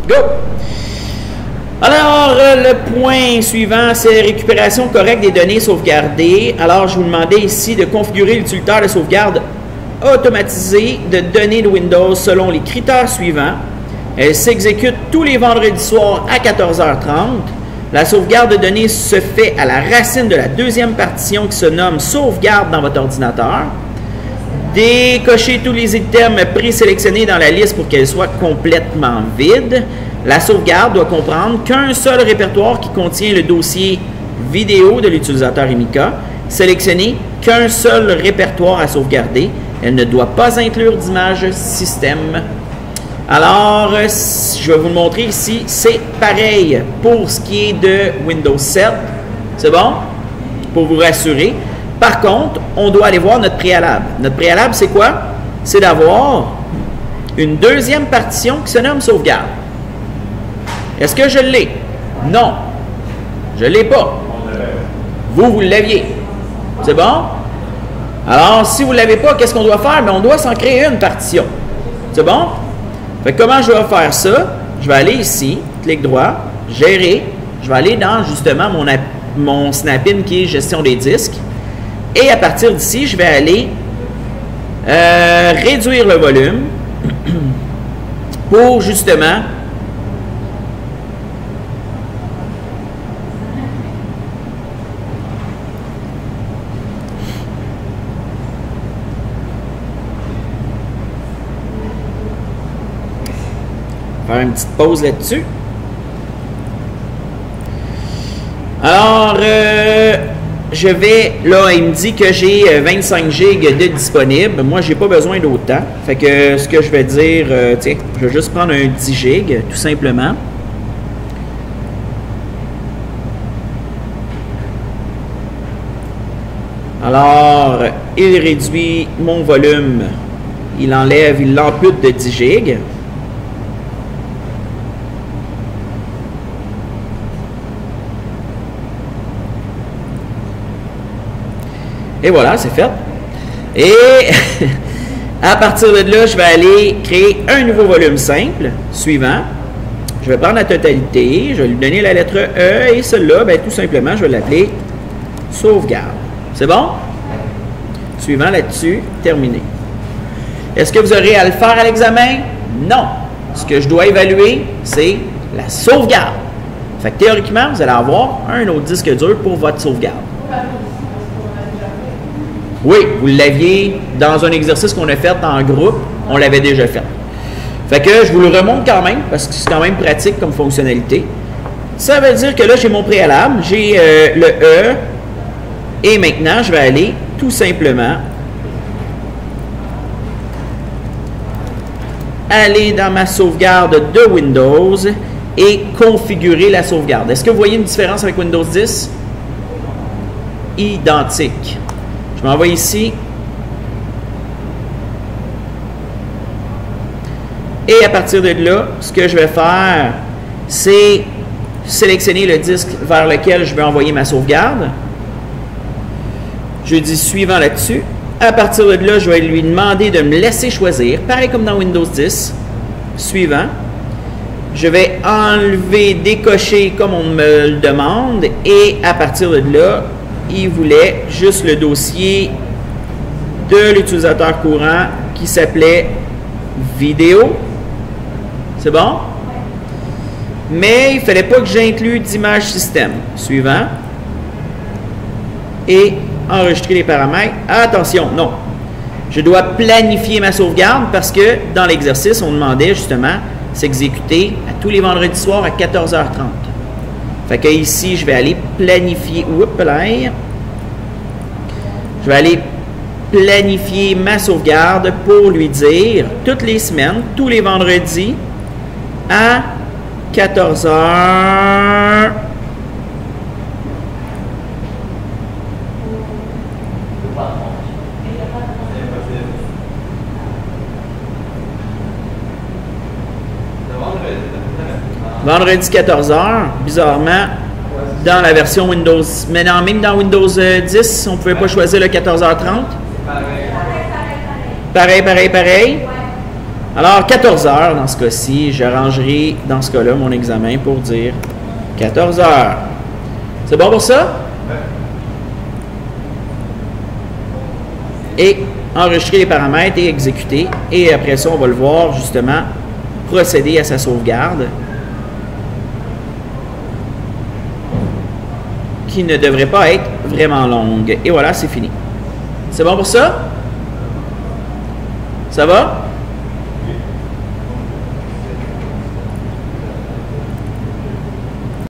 Go! Alors, le point suivant, c'est récupération correcte des données sauvegardées. Alors, je vous demandais ici de configurer l'utilitaire de sauvegarde automatisée de données de Windows selon les critères suivants. Elle s'exécute tous les vendredis soirs à 14h30. La sauvegarde de données se fait à la racine de la deuxième partition qui se nomme sauvegarde dans votre ordinateur. Décochez tous les items présélectionnés dans la liste pour qu'elle soit complètement vide. La sauvegarde doit comprendre qu'un seul répertoire qui contient le dossier vidéo de l'utilisateur Emika. Sélectionnez qu'un seul répertoire à sauvegarder. Elle ne doit pas inclure d'image système. Alors, je vais vous le montrer ici. C'est pareil pour ce qui est de Windows 7. C'est bon? Pour vous rassurer. Par contre, on doit aller voir notre préalable. Notre préalable, c'est quoi? C'est d'avoir une deuxième partition qui se nomme sauvegarde. Est-ce que je l'ai? Non. Je ne l'ai pas. Vous l'aviez. C'est bon? Alors, si vous ne l'avez pas, qu'est-ce qu'on doit faire? Bien, on doit s'en créer une partition. C'est bon? Fait que comment je vais faire ça? Je vais aller ici, clic droit, gérer. Je vais aller dans, justement, mon snap-in qui est gestion des disques. Et à partir d'ici, je vais aller réduire le volume pour justement faire une petite pause là-dessus. Alors, je vais, là, il me dit que j'ai 25 GB de disponible. Moi, j'ai pas besoin d'autant. Fait que ce que je vais dire, tiens, je vais juste prendre un 10 GB, tout simplement. Alors, il réduit mon volume. Il enlève, il l'ampute de 10 GB. Et voilà, c'est fait. Et à partir de là, je vais aller créer un nouveau volume simple, suivant. Je vais prendre la totalité, je vais lui donner la lettre E, et celle-là, ben, tout simplement, je vais l'appeler sauvegarde. C'est bon? Suivant là-dessus, terminé. Est-ce que vous aurez à le faire à l'examen? Non. Ce que je dois évaluer, c'est la sauvegarde. Fait que théoriquement, vous allez avoir un autre disque dur pour votre sauvegarde. Oui, vous l'aviez dans un exercice qu'on a fait en groupe, on l'avait déjà fait. Fait que je vous le remonte quand même, parce que c'est quand même pratique comme fonctionnalité. Ça veut dire que là, j'ai mon préalable, j'ai le E, et maintenant, je vais aller tout simplement aller dans ma sauvegarde de Windows et configurer la sauvegarde. Est-ce que vous voyez une différence avec Windows 10? Identique. Je m'envoie ici. Et à partir de là, ce que je vais faire, c'est sélectionner le disque vers lequel je vais envoyer ma sauvegarde. Je dis suivant là-dessus. À partir de là, je vais lui demander de me laisser choisir, pareil comme dans Windows 10. Suivant. Je vais enlever, décocher comme on me le demande. Et à partir de là, il voulait juste le dossier de l'utilisateur courant qui s'appelait vidéo. C'est bon? Mais il ne fallait pas que j'inclue d'image système. Suivant. Et enregistrer les paramètres. Attention, non. Je dois planifier ma sauvegarde parce que dans l'exercice, on demandait justement s'exécuter à tous les vendredis soirs à 14h30. Fait que ici, je vais aller planifier. Oups là. Je vais aller planifier ma sauvegarde pour lui dire toutes les semaines, tous les vendredis à 14h. Vendredi 14h, bizarrement, dans la version Windows. Mais non, même dans Windows 10, on ne pouvait pas choisir le 14h30. Pareil. Alors, 14 heures dans ce cas-ci. J'arrangerai dans ce cas-là mon examen pour dire 14 heures. C'est bon pour ça? Et enregistrer les paramètres et exécuter. Et après ça, on va le voir justement procéder à sa sauvegarde. Qui ne devrait pas être vraiment longue. Et voilà, c'est fini. C'est bon pour ça? Ça va?